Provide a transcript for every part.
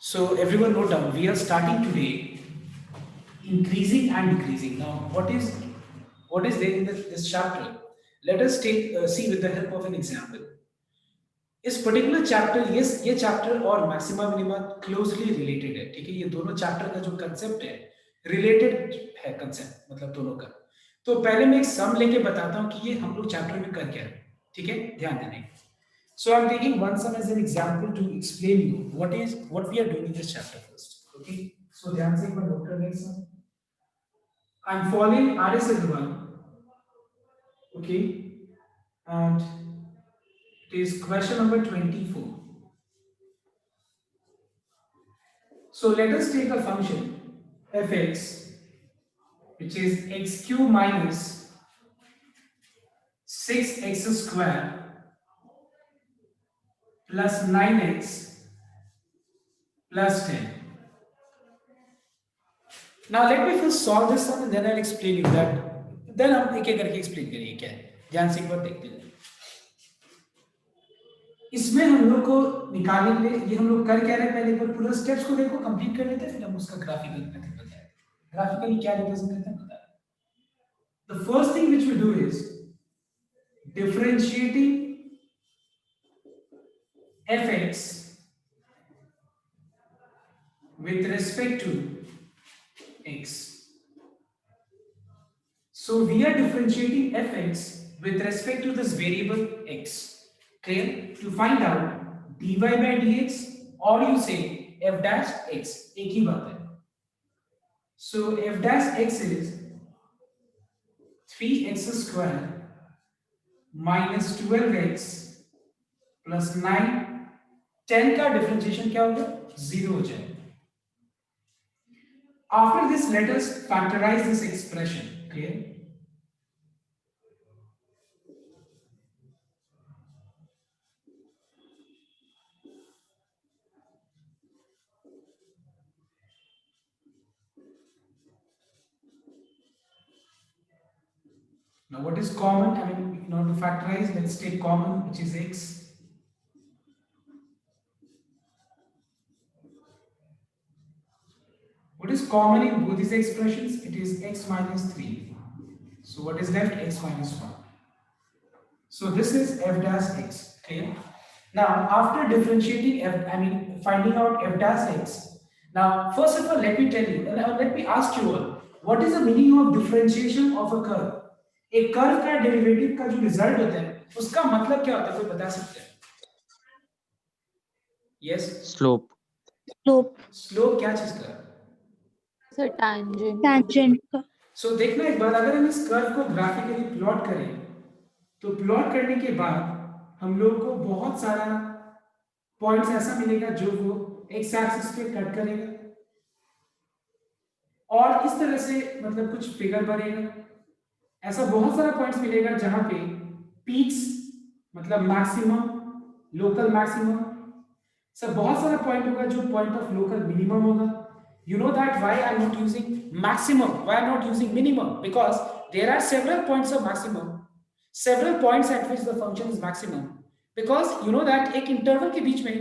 So everyone note down, we are starting today increasing and decreasing. Now, what is there in this chapter? Let us see with the help of an example. इस particular chapter ये chapter और maxima minima closely related है, ठीक है। ये दोनों chapter का जो कंसेप्ट है रिलेटेड है, कंसेप्ट मतलब दोनों का। तो पहले मैं एक सम लेके बताता हूँ कि ये हम लोग चैप्टर में कर क्या रहे हैं, ठीक है, ध्यान देने। So I'm taking one sum as an example to explain you what we are doing in this chapter first. Okay. So ध्यान से एक बार नोट कर लें सम। I'm following RS Agrawal. Okay. And it is question number 24. So let us take a function fx which is x cube minus 6x square plus 9x plus 10. Now let me first solve this sum and then I'll explain you that. Then हम एक एक करके explain करेंगे क्या है, ध्यान से एक बार देखते हैं। इसमें हम लोग को निकालने के लिए ये हम लोग कर क्या रहे हैं, पहले एक बार पूरा स्टेप्स को देखो, कंप्लीट कर लेते हैं, फिर हम उसका ग्राफिकल मेथड बताएंगे। ग्राफिकली क्या रिप्रेजेंट करते हैं बताएं। The first thing which we do is differentiating fx with respect to x. So we are differentiating fx with respect to this variable x. Clear? To find out dy by dx or you say f dash x, एक ही बात है। So f dash x is 3x square minus 12x plus 9, 10 का differentiation क्या होगा, 0 हो जाए। After this, let us factorize this expression. Clear? Now, what is common? I mean, in order to factorize, let's take common, which is x. What is common in both these expressions? It is x minus 3. So, what is left? X minus 1. So, this is f dash x. Clear? Now, after differentiating finding out f dash x. Now, first of all, let me tell you, let me ask you all, what is the meaning of differentiation of a curve? एक curve का derivative का जो result होता है उसका मतलब क्या होता है, कोई बता सकते हैं? Yes, slope. स्लोप क्या चीज का? Sir tangent. टैंजेंट का। सो देखना एक बार, अगर हम इस कर्व को ग्राफिकली प्लॉट करें तो प्लॉट करने के बाद हम लोग को बहुत सारा पॉइंट्स ऐसा मिलेगा जो वो एक्स एक्सिस पे कट करेगा और इस तरह से मतलब कुछ फिगर बनेगा। ऐसा बहुत सारा पॉइंट्स मिलेगा जहां पे पीक्स मतलब मैक्सिमम, लोकल मैक्सिमम, सब बहुत सारा पॉइंट होगा जो पॉइंट ऑफ लोकल मिनिमम होगा। You know that why I'm not using maximum, why I'm not using minimum, because there are several points of maximum, several points at which the function is maximum, because you know that एक interval के बीच में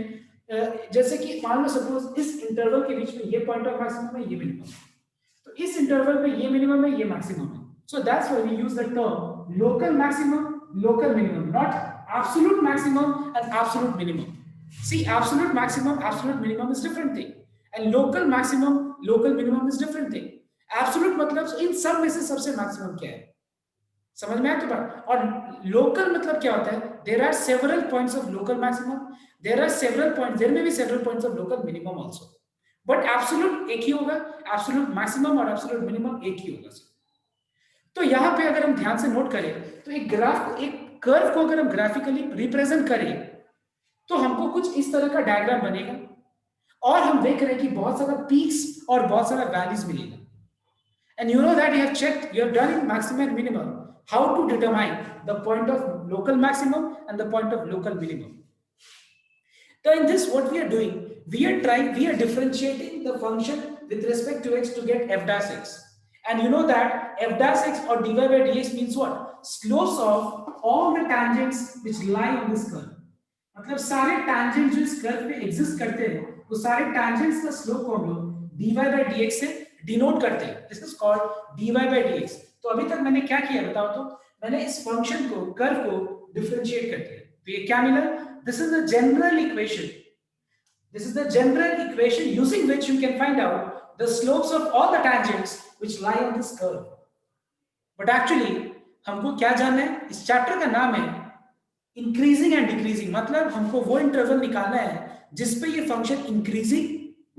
जैसे कि मान लो suppose इस interval के बीच में ये पॉइंट ऑफ मैक्सिमम है, ये मिनिमम है, तो इस इंटरवल में ये मिनिमम है, ये मैक्सिमम है। So that's why we use the term local maximum, local minimum, not absolute maximum and absolute minimum. See, absolute maximum, absolute minimum is different thing, and local maximum, local minimum is different thing. Absolute मतलब इन सब में से सबसे maximum क्या है, समझ में आया तो बात। और लोकल मतलब क्या होता है, there are several points of local maximum, there are several points, there may be several points of local minimum also, but absolute एक ही होगा, absolute maximum और absolute minimum एक ही होगा। तो यहां पे अगर हम ध्यान से नोट करें तो एक ग्राफ, एक कर्व को अगर हम ग्राफिकली रिप्रेजेंट करें तो हमको कुछ इस तरह का डायग्राम बनेगा और हम देख रहे हैं कि बहुत सारा पीक्स और बहुत सारा वैल्यूज मिलेगा। And you know that you have checked, you have done in maximum and minimum how to determine the point of local maximum and the point of local minimum. So in this what we are doing, we are differentiating the function with respect to x to get f dash x. And you know that f dash x or dy by dx means what? Slopes of all the tangents which lie on this curve. मतलब सारे tangents जो इस curve पे exist करते हैं वो सारे tangents का स्लोप को हम लोग dy by dx से डिनोट करते हैं. This is called dy by dx. तो अभी तक मैंने क्या किया बताओ तो, मैंने इस फंक्शन को, कर्व को डिफरेंशिएट कर दिया. तो ये क्या मिला? This is the general equation. This is the general equation using which you can find out the slopes of all the tangents which lie on this curve. But actually हमको क्या जानना है? इस चैप्टर का नाम है इंक्रीजिंग एंड डिक्रीजिंग. मतलब हमको वो इंटरवल निकालना है जिसपे ये फंक्शन इंक्रीजिंग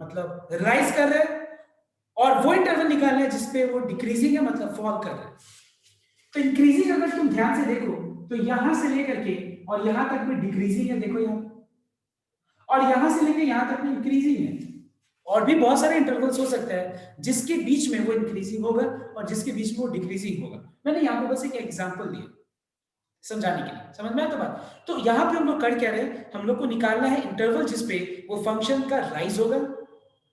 मतलब राइज कर रहा है, और वो इंटरवल निकालना है जिसपे वो डिक्रीजिंग है मतलब फॉल कर रहा है. तो इंक्रीजिंग अगर तुम ध्यान से देखो तो यहां से लेकर के और यहां तक में डिक्रीजिंग है, देखो यहां, और यहां से लेकर यहां तक में इंक्रीजिंग है. और भी बहुत सारे इंटरवल्स हो सकते हैं जिसके बीच में वो इंक्रीजिंग होगा और जिसके बीच में वो डिक्रीजिंग होगा. मैंने यहाँ पे बस एक एग्जांपल दिया समझाने के लिए. समझ में आया तो बात? तो यहाँ पे हम लोग कर क्या रहे हैं, हम लोग को निकालना है इंटरवल जिसपे वो फंक्शन का राइज होगा.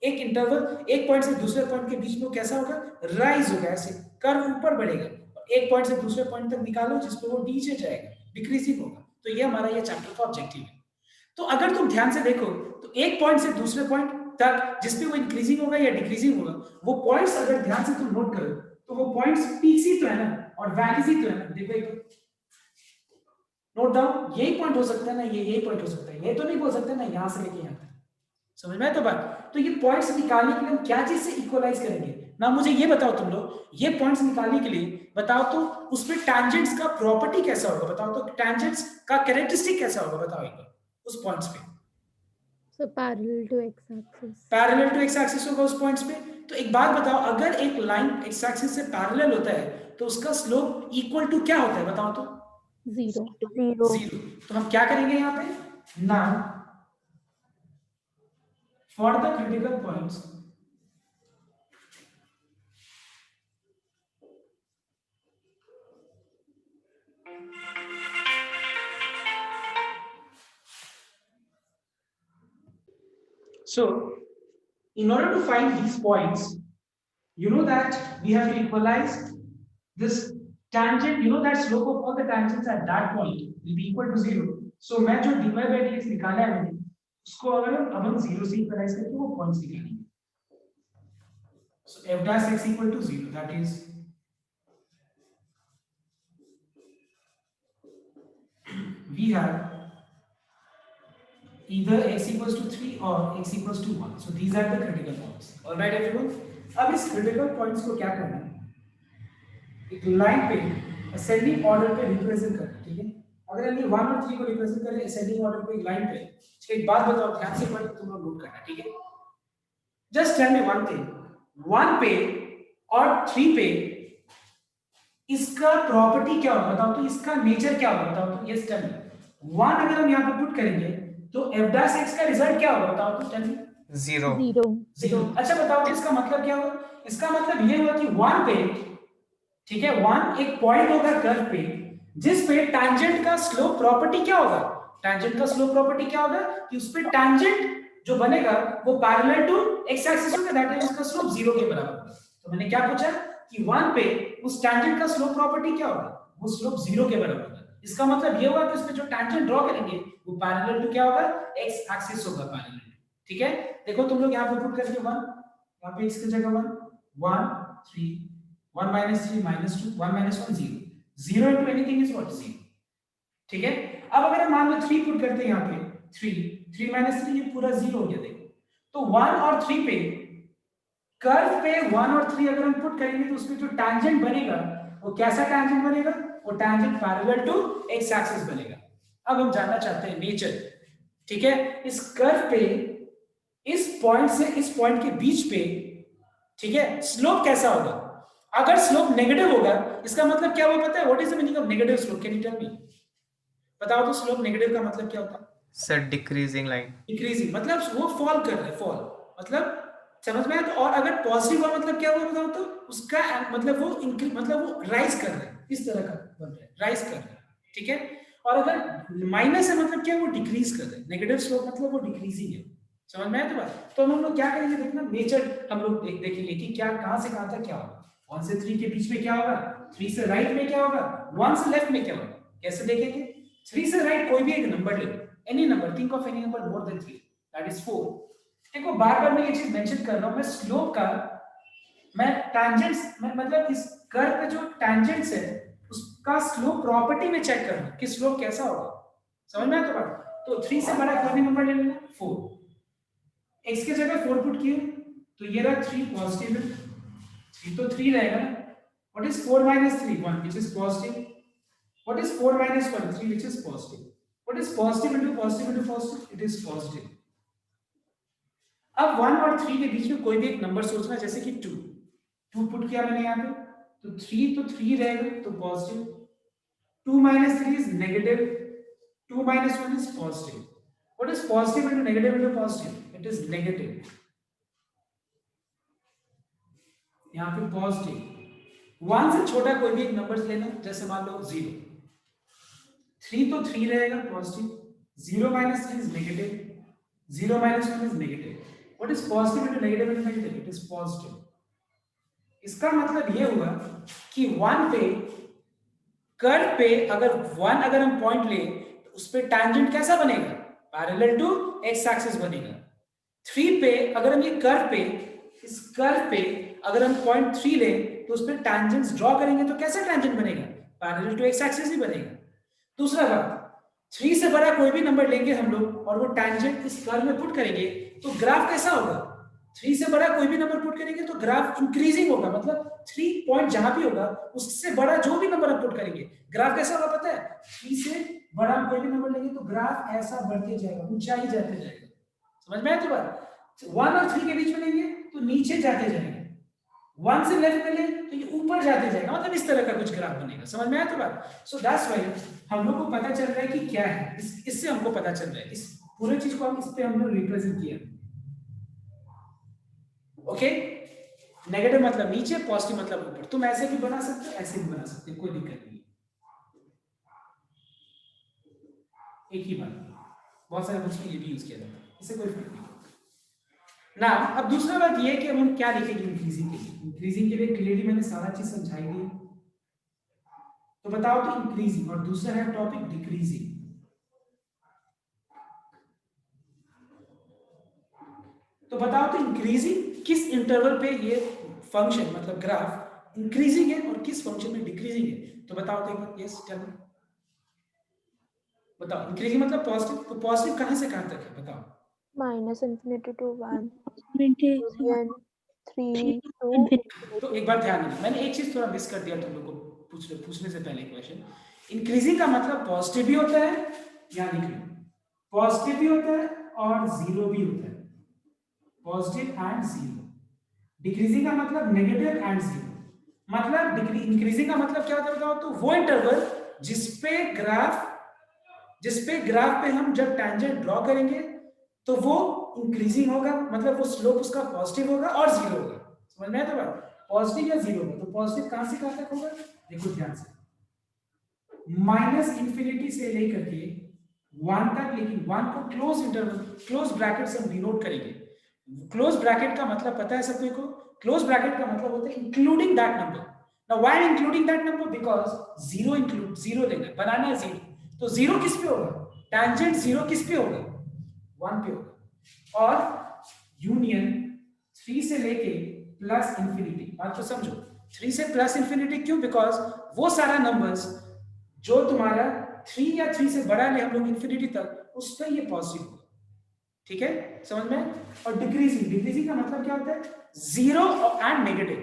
एक इंटरवल, एक पॉइंट से दूसरे पॉइंट के बीच में वो कैसा होगा? राइज होगा, ऐसे कर्व ऊपर बढ़ेगा. एक पॉइंट से दूसरे पॉइंट तक निकालो जिसपे वो नीचे जाएगा, डिक्रीजिंग होगा. तो ये हमारा ये चैप्टर का ऑब्जेक्टिव है. तो अगर तुम ध्यान से देखो तो एक पॉइंट से दूसरे पॉइंट तक जिसपे वो इंक्रीजिंग होगा या डिक्रीजिंग होगा, वो पॉइंट्स अगर ध्यान से तुम नोट करो तो वो पॉइंट्स पीक्स ही तो है ना और वैलीज ही तो है ना. देखो एक नोट डाउन, यही पॉइंट हो सकता है ना, ये यही पॉइंट हो सकता है, ये तो नहीं बोल सकते ना यहां से लेके यहां तक. समझ में आया तो बात? तो ये पॉइंट्स निकालने के लिए हम क्या चीज से इक्वलाइज करेंगे ना, मुझे ये बताओ तुम लोग, ये पॉइंट्स निकालने के लिए बताओ तो उसमें टैंजेंट्स का प्रॉपर्टी कैसा होगा बताओ तो, टैंजेंट्स का कैरेक्टरिस्टिक कैसा होगा बताओ एक बार उस पॉइंट्स पे. So parallel to x-axis. Parallel to x axis होगा उस पॉइंट्स पे. तो एक बात बताओ, अगर एक लाइन एक्स एक्सिस से पैरेलल होता है तो उसका स्लोप इक्वल टू क्या होता है बताओ तो? 0. जीरो. तो हम क्या करेंगे यहाँ पे? Now for the critical points so in order to find these points, you know that we have to equalize this tangent. You know that slope of all the tangents at that point will be equal to 0. So मैं जो dy by dx निकाला है मैंने, उसको अगर अब हम 0 से इक्वलाइज करके वो पॉइंट्स निकालेंगे. So f dash x equal to 0, that is we have either x equals to 3 or x equals to 1. So these are the critical points. All right everyone. अब इस critical points को क्या करना है, एक लाइन पे ascending order पे represent करना है. ठीक है, अगर हम ये 1 और 3 को रिप्रेजेंट करें असेंडिंग ऑर्डर पे एक लाइन पे, एक बात बताओ ध्यान से पढ़, तुम लोग नोट करना. ठीक है, just tell me one thing, 1 पे और 3 पे इसका प्रॉपर्टी क्या होगा बताओ तो, इसका नेचर क्या होगा बताओ तो. यस टेल मी. 1 अगर हम यहाँ पे पुट करेंगे तो f dash x का रिजल्ट क्या होगा बताओ तो. Tell me. 0. अच्छा बताओ तो इसका मतलब क्या होगा? इसका मतलब ये हुआ कि 1 पे, ठीक है, 1 एक पॉइंट होगा कर्व पे जिस पे टैंजेंट का स्लोप प्रॉपर्टी क्या होगा? टैंजेंट का स्लोप प्रॉपर्टी क्या होगा कि उस पे टैंजेंट जो बनेगा वो पैरेलल टू एक्स एक्सिस होगा, दैट इज उसका स्लोप 0 के बराबर होगा. तो मैंने क्या पूछा कि 1 पे उस टैंजेंट का स्लोप प्रॉपर्टी क्या होगा? वो स्लोप 0 के बराबर होगा. इसका मतलब ये होगा कि उस पे जो टैंजेंट ड्रॉ करेंगे वो पैरेलल टू क्या होगा? एक्स एक्सिस होगा पैरेलल. ठीक है, देखो तुम लोग यहाँ पे पुट करके 1, यहाँ पे x की जगह 1, 1 3, 1 minus 3 minus 2, 1 minus 1 0. 0 into anything is what? 0. ठीक है, अब अगर हम मान लो 3 पुट करते हैं यहाँ पे, 3 minus 3 ये पूरा 0 हो गया. देखो तो 1 और 3 पे कर्व पे 1 और 3 अगर हम पुट करेंगे तो उसमें जो टैंजेंट बनेगा वो कैसा टैंजेंट बनेगा? वो tangent parallel to x axis बनेगा. अब हम जानना चाहते हैं नेचर. ठीक है, इस कर्व पे इस पॉइंट से इस पॉइंट के बीच पे, ठीक है, स्लोप कैसा होगा? अगर स्लोप नेगेटिव होगा इसका मतलब क्या हुआ पता है? What is the meaning of negative slope? Can you tell me? बताओ तो स्लोप नेगेटिव का मतलब क्या होता है? Sir decreasing line. डिक्रीजिंग मतलब वो फॉल कर रहा है, फॉल मतलब समझ में आया तो. और अगर पॉजिटिव हुआ मतलब क्या हुआ बताओ तो? उसका मतलब वो मतलब वो राइज कर रहा है, इस तरह का बन रहा है, राइज कर रहा है. ठीक है, और अगर माइनस है मतलब क्या? वो डिक्रीज कर रहा है. नेगेटिव स्लोप मतलब वो डिक्रीजिंग है. समझ में आया तो बात? तो हम लोग क्या करेंगे देखना, नेचर हम लोग देखेंगे कि क्या कहां से कहां तक क्या होगा. 1 से 3 के बीच में क्या होगा? 3 से राइट में क्या होगा? 1 से लेफ्ट में क्या होगा? कैसे देखेंगे? 3 से राइट कोई भी एक नंबर ले लो, any number, think of any number more than 3, that is 4. देखो बार बार मैं ये चीज मेंशन कर रहा हूं, मैं स्लोप का मैं टैंजेंट्स मतलब इस कर्व पे जो टैंजेंट्स है उसका स्लोप प्रॉपर्टी में चेक करना कि स्लोप कैसा होगा। समझ में आया तो बात? तो 3 से बड़ा कोई भी नंबर ले लेना, 4 x की जगह 4 पुट किए तो ये रहा 3 पॉजिटिव है, 3 तो 3 रहेगा ना। What is 4 minus 3? 1 which is positive. What is 4 minus 1? 3 which is positive. What is positive into positive into positive? It is positive. अब 1 और 3 के बीच में कोई भी एक नंबर सोचना, जैसे कि 2 पुट किया मैंने यहाँ पे तो 3 रहेगा तो positive, 2 minus 3 is negative, 2 minus 1 is positive. What is positive into negative into positive? It is negative. यहाँ पे पॉजिटिव 1 से छोटा कोई भी एक नंबर लेना, जैसे मान लो 0, 3 तो 3 रहेगा positive, 0 minus 3 is negative, 0 minus 1 is negative. What is positive into negative into negative? It is positive. इसका मतलब ये हुआ कि 1 पे कर्व पे अगर 1 अगर हम पॉइंट ले तो उस पे टैंजेंट कैसा बनेगा? पैरेलल टू एक्स एक्सिस बनेगा। 3 पे अगर हम ये कर्व पे इस कर्व पे अगर हम पॉइंट 3 ले तो उस पे टैंजेंट्स ड्रॉ करेंगे तो कैसा टैंजेंट बनेगा? पैरेलल टू एक्स एक्सिस ही बनेगा। दूसरा बात, 3 से बड़ा कोई भी नंबर लेंगे हम लोग और वो टैंजेंट इस कर्व में पुट करेंगे तो ग्राफ कैसा होगा? 3 से बड़ा कोई भी नंबर पुट करेंगे तो ग्राफ इंक्रीजिंग होगा, मतलब 3 पॉइंट जहां भी होगा उससे बड़ा जो भी नंबर हम पुट करेंगे ग्राफ कैसा होगा पता है? 3 से बड़ा कोई भी नंबर लेंगे तो ग्राफ ऐसा बढ़ते जाएगा, ऊंचाई जाते जाएगा। समझ में आया तो बात? 1 और 3 के बीच में लेंगे तो नीचे जाते जाएंगे, 1 से लेफ्ट में ले तो ये ऊपर जाते जाएगा, मतलब इस तरह का कुछ ग्राफ बनेगा। समझ में आया तो बात? सो दैट्स व्हाई हम लोग को पता चल रहा है कि क्या है, इससे हमको पता चल रहा है, इस पूरे चीज को हम इस पे हम लोग रिप्रेजेंट किया। ओके, नेगेटिव मतलब नीचे, पॉजिटिव मतलब ऊपर। तुम ऐसे भी बना सकते हो, ऐसे भी बना सकते हो, कोई दिक्कत नहीं, एक ही बात। बहुत सारे बुक्स में ये भी यूज किया जाता है, इससे कोई फर्क नहीं ना। अब दूसरा बात ये है कि हम क्या लिखेंगे इंक्रीजिंग के लिए। इंक्रीजिंग के लिए क्लियरली मैंने सारा चीज समझाई दी, तो बताओ तो इंक्रीजिंग, और दूसरा है टॉपिक डिक्रीजिंग। तो बताओ तो इंक्रीजिंग किस इंटरवल पे ये फंक्शन मतलब ग्राफ इंक्रीजिंग है और किस फंक्शन में डिक्रीजिंग है? तो बताओ तो एक बार, यस टेल मी, बताओ। इंक्रीजिंग मतलब पॉजिटिव, तो पॉजिटिव कहां से कहां तक है बताओ? -∞ to 1, Infinity 3 to तो एक बार ध्यान देना, मैंने एक चीज थोड़ा मिस कर दिया तुम लोग को पूछने से पहले क्वेश्चन। इंक्रीजिंग का मतलब पॉजिटिव भी होता है, यानी कि पॉजिटिव भी होता है और जीरो भी होता है, पॉजिटिव एंड जीरो। डिक्रीजिंग का मतलब नेगेटिव एंड जीरो। मतलब इंक्रीजिंग का मतलब क्या होता है बताओ तो? वो इंटरवल जिसपे ग्राफ पे हम जब टैंजेंट ड्रॉ करेंगे तो वो इंक्रीजिंग होगा, मतलब वो स्लोप उसका पॉजिटिव होगा और जीरो होगा। समझ में आया तो बात? पॉजिटिव या जीरो होगा, तो पॉजिटिव कहां से कहां तक होगा? देखो ध्यान से, -∞ से लेकर के 1 तक, लेकिन 1 को क्लोज इंटरवल क्लोज ब्रैकेट से हम डिनोट करेंगे। क्लोज ब्रैकेट का मतलब पता है सबको को? क्लोज ब्रैकेट का मतलब होता है including that number. Now why including that number? Because zero लेना है, बनाना है जीरो, तो जीरो किस पे होगा? टैंजेंट जीरो किस पे होगा? 1 पे होगा। और यूनियन 3 से लेके प्लस इंफिनिटी, बात तो समझो, 3 से प्लस इंफिनिटी क्यों? बिकॉज वो सारा नंबर्स जो तुम्हारा 3 या 3 से बड़ा ले हम लोग इंफिनिटी तक, उस पर ये पॉजिटिव होगा। ठीक है, समझ में? और डिक्रीजिंग का मतलब क्या होता है? Zero and negative,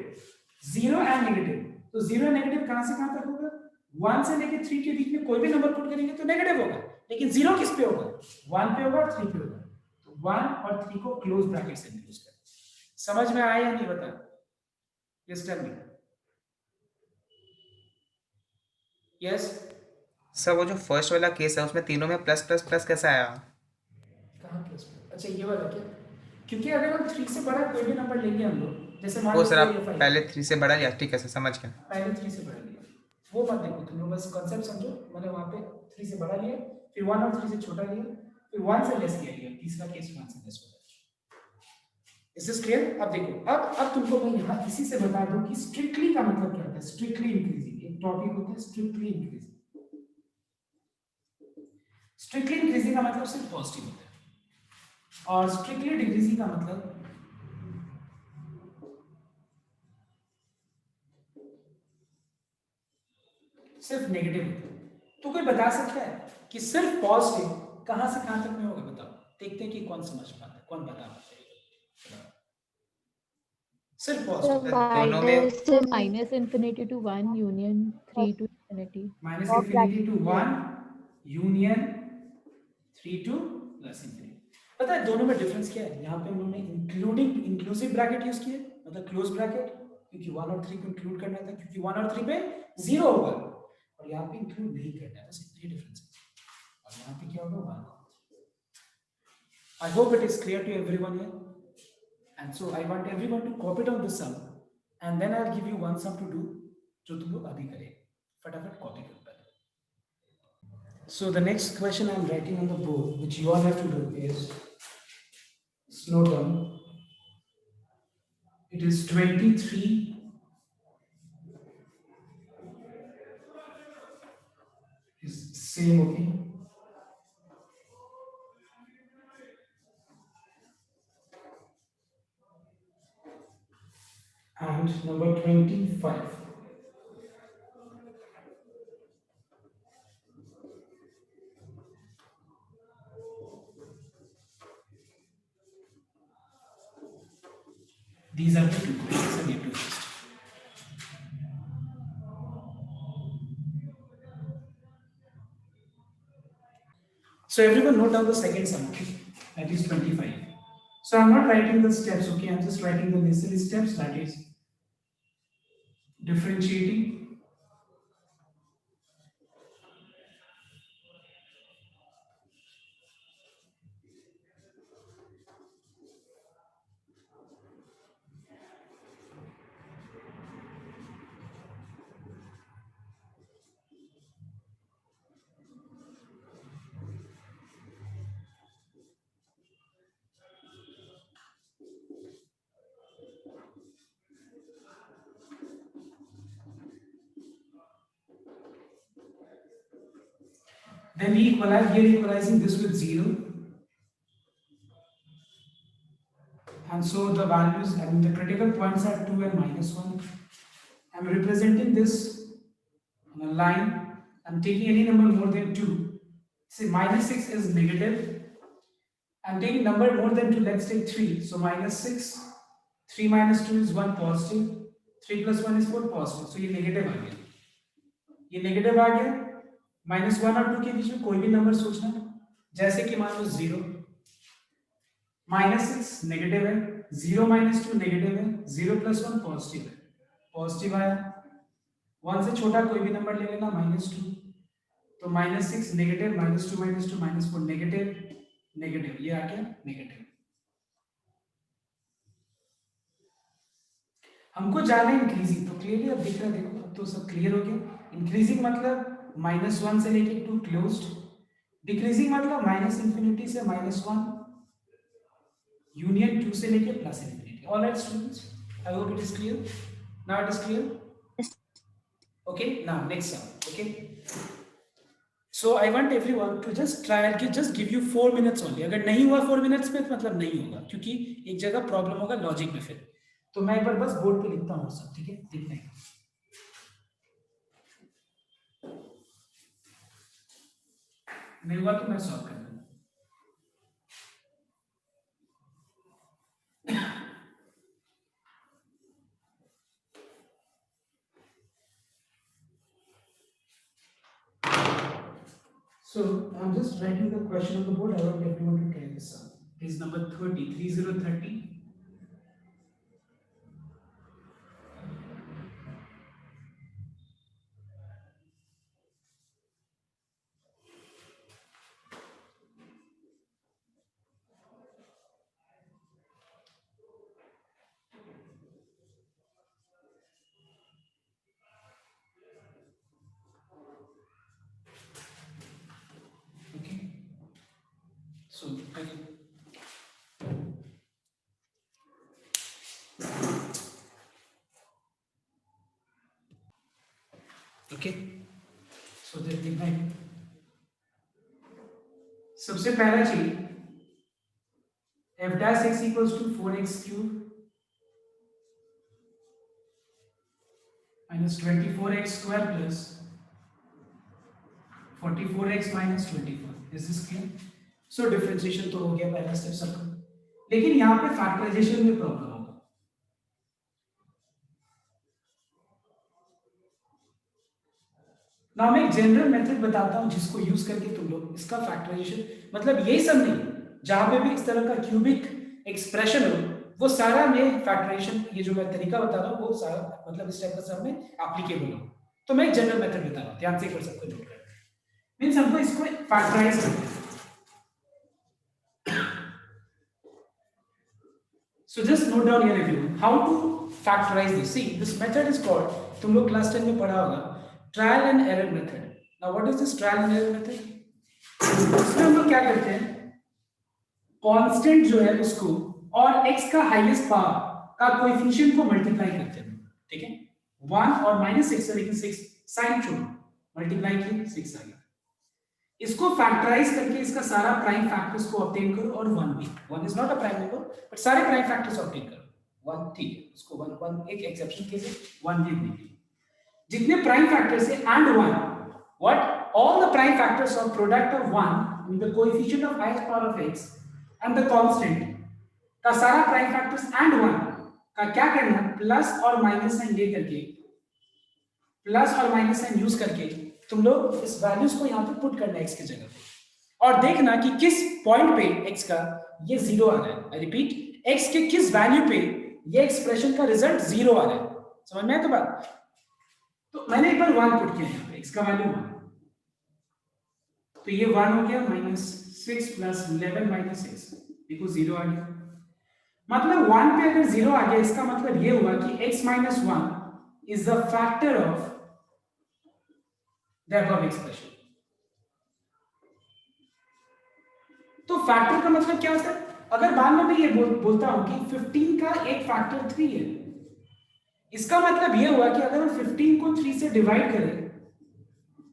zero and negative. तो जीरो एंड नेगेटिव कहां से कहां तक होगा? 1 से लेके 3 के बीच में कोई भी नंबर पुट करेंगे तो नेगेटिव होगा, लेकिन जीरो किस पे होगा? 1 पे होगा और 3 पे होगा। तो 1 और 3 को क्लोज ब्रैकेट से यूज करें। समझ में आया या नहीं बता? Yes tell me. Yes sir वो जो फर्स्ट वाला केस है उसमें तीनों में प्लस प्लस प्लस कैसा आया? कहां प्लस? अच्छा ये वाला क्या? क्योंकि अगर हम 3 से बड़ा कोई भी नंबर लेंगे हम लोग, जैसे मान वो लो सर आप 4 या 5, पहले 3 से बड़ा लिया, ठीक है सर समझ गया। पहले 3 से बड़ा लिया, वो मत देखो तुम लोग, बस कॉन्सेप्ट समझो। मैंने वहां पे 3 से बड़ा लिया, फिर 1 और 3 से छोटा लिया, फिर 1 से लेस लिया, तीसरा केस 1 से लेस होगा। Is this clear? अब देखो, अब तुमको मैं यहाँ इसी से बता दूं कि स्ट्रिक्टली का मतलब क्या होता है। स्ट्रिक्टली इंक्रीजिंग एक टॉपिक होता है, स्ट्रिक्टली इंक्रीजिंग। स्ट्रिक्टली इंक्रीजिंग का मतलब सिर्फ पॉजिटिव होता है। और स्ट्रिक्टली डिक्रीजिंग का मतलब सिर्फ नेगेटिव होता है। तो कोई बता सकता है कि सिर्फ पॉजिटिव कहां से कहां तक में होगा? बताओ, देखते हैं कि कौन समझ पाता है, कौन बता पाता है। सिर्फ पॉजिटिव दोनों में minus infinity to 1 union 3 to infinity. Minus और infinity to plus 1 union 3 to plus infinity. पता है दोनों में डिफरेंस क्या है? यहाँ पे उन्होंने इंक्लूडिंग इंक्लूसिव ब्रैकेट यूज किया, मतलब क्लोज ब्रैकेट, क्योंकि 1 और 3 को इंक्लूड करना था, क्योंकि 1 और 3 पे 0 होगा, और यहाँ पे इंक्लूड नहीं करना है, बस इतना ही डिफरेंस है। और यहाँ पे क्या होगा? 1। I hope it is clear to everyone here. And so I want everyone to copy down this sum, and then I'll give you one sum to do, जो तुम लोग अभी करें। फटाफट कॉपी करो पहले। So the next question I'm writing on the board, which you all have to do, is slow down. It is 23 is same, okay? And number 25. These are the two questions I need to list. So everyone note down the second sum, okay? That is 25. So I'm not writing the steps, okay? I'm just writing the necessary steps, that is differentiating, then we equalize, here equalizing this with 0, and so the values and the critical points are 2 and -1. I'm representing this on a line. I'm taking any number more than 2. Say -6 is negative. I'm taking number more than 2, let's take 3. So -6, 3 minus 2 is 1 positive, 3 plus 1 is 4 positive. So ये negative आ गया, ये negative आ गया। -1 और 2 के बीच में कोई भी number सोचना, जैसे कि मान लो 0, -6 नेगेटिव है, 0 minus 2 नेगेटिव है, 0 plus 1 पॉजिटिव है, पॉजिटिव आया। 1 से छोटा कोई भी नंबर ले लेना, -2, तो -6 नेगेटिव, -2 -2 -4 नेगेटिव, नेगेटिव, ये आ गया नेगेटिव। हमको जाना इंक्रीजिंग, तो क्लियरली अब दिख रहा है, देखो अब तो सब क्लियर हो गया। इंक्रीजिंग मतलब -1 से लेके 2 क्लोज्ड, डिक्रीजिंग मतलब -इंफिनिटी से -1 यूनियन 2 से लेके plus infinity. All right students, I hope it is clear. Now it is clear, okay? Now next sum, okay? So I want everyone to just try and just give you 4 minutes only. अगर नहीं हुआ 4 minutes में तो मतलब नहीं होगा, क्योंकि एक जगह प्रॉब्लम होगा लॉजिक में फिर। तो मैं एक बार बस बोर्ड पे लिखता हूँ सब, ठीक है? लिखना है, नहीं हुआ तो मैं सॉल्व कर दूंगा। So I'm just writing the question on the board. I want everyone to try this sum. Page number 30, 3030. Okay. So again, okay. So that लिखना है। सबसे पहला चीज dash x equals to 4x cube minus 24x square plus 44x minus 24. Is this clear? So differentiation तो हो गया पहला step सबका, लेकिन यहाँ पे फैक्टराइजेशन में प्रॉब्लम होगा। ना मैं एक जनरल मेथड बताता हूँ जिसको यूज करके तुम लोग इसका फैक्टराइजेशन, मतलब यही सब नहीं, जहां पे भी इस तरह का क्यूबिक एक्सप्रेशन हो वो सारा में फैक्टराइजेशन, ये जो मैं तरीका बता रहा हूँ वो सारा मतलब इस टाइप का सब में एप्लीकेबल हो। तो मैं एक जनरल मेथड बता रहा हूँ, ध्यान से कर सबको नोट करना। मींस हमको इसको फैक्टराइज करना है। So just note down here everyone how to factorize this. See, this method is called, तुम लोग क्लास 10 में पढ़ा होगा, trial and error method. Now what is this trial and error method? इसमें हम लोग क्या करते हैं, कांस्टेंट जो है उसको और x का हाईएस्ट पावर का कोएफिशिएंट को मल्टीप्लाई करते हैं, ठीक है? 1 और -6 है, लेकिन 6 साइन छोड़ो, मल्टीप्लाई किए 6 आ गया। इसको फैक्टराइज करके इसका सारा प्राइम फैक्टर्स को ऑब्टेन करो और 1 भी, 1 is not a prime number but सारे प्राइम फैक्टर्स ऑब्टेन करो। 1 ठीक है, उसको 1 एक एक्सेप्शन केस है, 1 लिख दीजिए। जितने प्राइम फैक्टर्स है and 1, what all the prime factors of product of 1 with the coefficient of highest power of x and the constant का सारा प्राइम फैक्टर्स एंड 1 का क्या करना है, प्लस और माइनस साइन ले करके, प्लस और माइनस साइन यूज करके तुम लोग इस वैल्यूज को यहाँ पे पुट करना है x की जगह पे और देखना कि किस पॉइंट पे x का ये 0 आ रहा है। आई रिपीट, x के किस वैल्यू पे ये एक्सप्रेशन का रिजल्ट 0 आ रहा है। समझ में आया तो बात? तो मैंने एक बार 1 पुट किया यहाँ पे, x का वैल्यू 1, तो ये 1 हो गया, -6 प्लस 11 माइनस 6, देखो 0 आ गया। मतलब 1 पे अगर 0 आ गया इसका मतलब ये हुआ कि x minus 1 is the factor of the above expression। तो फैक्टर का मतलब क्या होता है? अगर बाद में मैं ये बोलता हूं कि 15 का एक फैक्टर 3 है, इसका मतलब ये हुआ कि अगर हम 15 को 3 से डिवाइड करें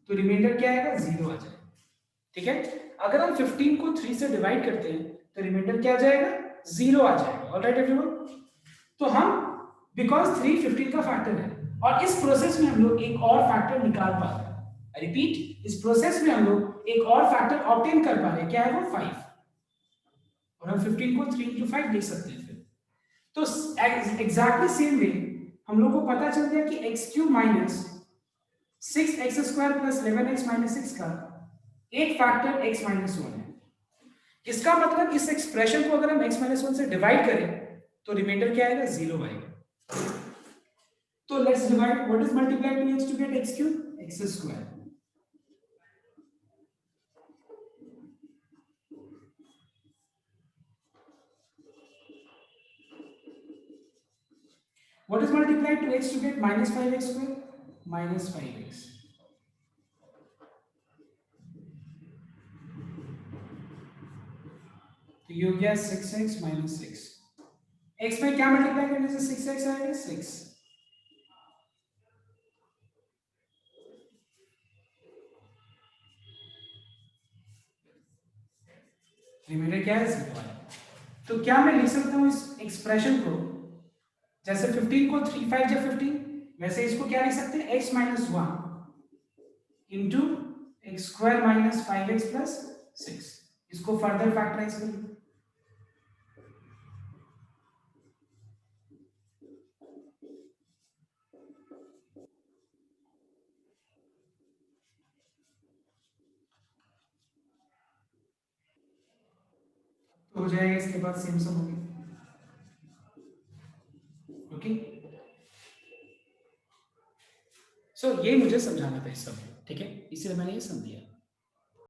तो रिमाइंडर क्या आएगा, 0 आ जाएगा, ठीक है? अगर हम 15 को 3 से डिवाइड करते हैं तो रिमाइंडर क्या आ जाएगा, 0 आ जाएगा। ऑलराइट एवरीवन, तो हम बिकॉज 3 15 का फैक्टर है और इस प्रोसेस में हम लोग एक और फैक्टर निकाल पा रहे हैं। आई रिपीट, इस प्रोसेस में हम लोग एक और फैक्टर ऑब्टेन कर पा रहे हैं, क्या है वो, 5, और हम 15 को 3 into 5 लिख सकते हैं फिर। तो एग्जैक्टली सेम वे हम लोग को पता चल गया कि x³ minus 6x square plus 11x minus 6 का एक फैक्टर x माइनस 1 है। इसका मतलब इस एक्सप्रेशन को अगर हम x माइनस 1 से डिवाइड करें तो रिमाइंडर क्या आएगा, 0 आएगा। तो let's divide, what is multiply to x to get x³ x square, what is multiplied to x to get minus 5x square, minus 5x, तो ये हो गया 6x minus 6, x में क्या मल्टीप्लाई करने से 6x आएगा, 6, रिमाइंडर क्या है, 0 आएगा। तो क्या मैं लिख सकता हूं इस एक्सप्रेशन को, जैसे 15 को 3 5 जा 15, वैसे इसको क्या लिख सकते हैं, x minus 1 into x square minus 5x plus 6, इसको फर्दर फैक्टराइज करें। तो हो जाएगा, इसके बाद सेम सम होगी। ओके, सो ये मुझे समझाना था इस सब, ठीक है, इसलिए मैंने ये सम दिया।